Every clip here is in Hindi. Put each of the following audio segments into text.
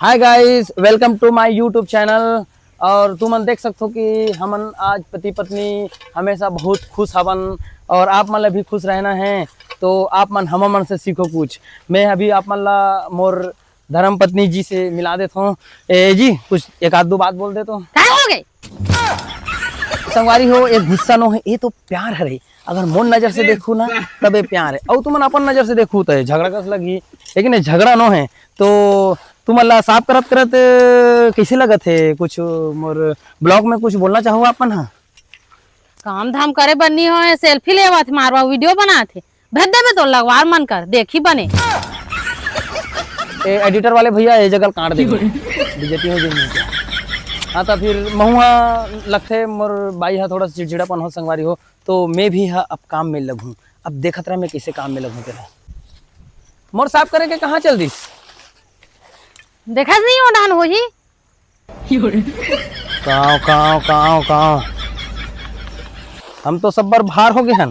Hi guys, welcome to my YouTube channel. और तुम देख सकते हो कि हमन आज पति पत्नी हमेशा बहुत खुश हवन और आप मन ला भी खुश रहना है। तो आप मन हम मन से सीखो कुछ। मैं अभी आप मन ला मोर धर्म पत्नी जी से मिला देता हूँ। जी कुछ एक आध दो बात बोल दे तो क्या हो गए? संगवारी हो, एक गुस्सा नो है, ये तो प्यार है रे। अगर मोर नजर से देखू ना तबे प्यार है, और तुमन अपन नजर से देखू तो झगड़ा कस लगी, लेकिन ये झगड़ा नो है। तो तुम अल्लाह साफ करत करत कैसे लगत है? कुछ मोर ब्लॉग में कुछ बोलना चाहो अपन? हाँ, काम धाम करे बननी हो, सेल्फी लेवा थे, मारवा वीडियो बना थे, भेज देवे तो लगवार मन कर देखी बने। एडिटर वाले भैया ये जगह काट देंगे, बेइज्जती हो जाएगी। हाँ तो फिर महुआ लगते मोर बाई हा थोड़ा चिड़चिड़ापन हो संगवारी हो, तो मैं भी हा अब काम में लगूँ। अब देखत रहा मैं कैसे काम में लगूँ तेरा। मोर साफ करे के कहाँ चल दिस? देखा नहीं हो डान हो ही काव काव काव काव, हम तो सब बार बाहर हो गए हैं।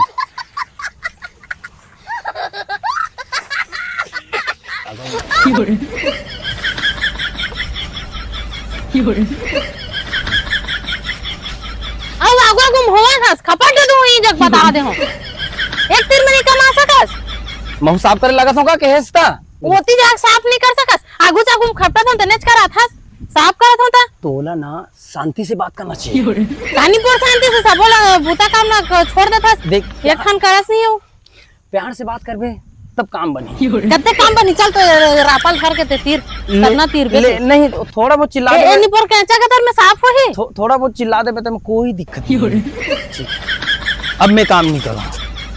अब आगो गुम होवा था, खपट दे दूं, ये जग बता दे हो। एक तीर में नहीं कमा सकस, महू साफ करे लगा था के हेस्ता ओती जाग साफ नहीं कर सकस। आगू चागू खपटा था तनेच करा था, साफ करत होता। तोला ना शांति से बात करना चाहिए। कानी पर शांति से सब बोला बूता काम ना छोड़ देता। देख एक खान करस नहीं हो, प्यार से बात करबे तब काम बनी। कत्ते काम बनी। चल तो रापल घर के ते तीर करना तीर बे नहीं, थोड़ा बहुत चिल्ला ए दे। नहीं पर कैचा के तर में साफ हो ही। थोड़ा बहुत चिल्ला दे तो कोई दिक्कत नहीं। ठीक है। अब मैं काम नहीं करूँ।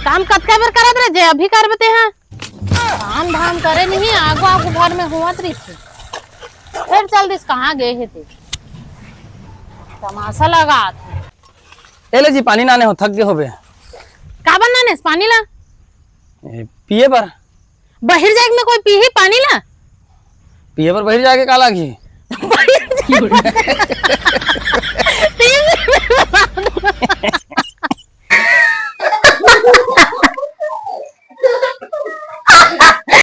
काम कतका बेर करत रहे जे अभी कर बते हैं। काम धाम करे नहीं, आगो आगो घर में हुआत रही थी। फिर चल दिस कहाँ गए है ते तमाशा लगा थे। एले जी पानी नाने हो, थक गए हो बे। का बनाने पानी ला पिए पर बहिर जाए में कोई पी ही पानी ला पिए पर बहिर जाके काला घी पी में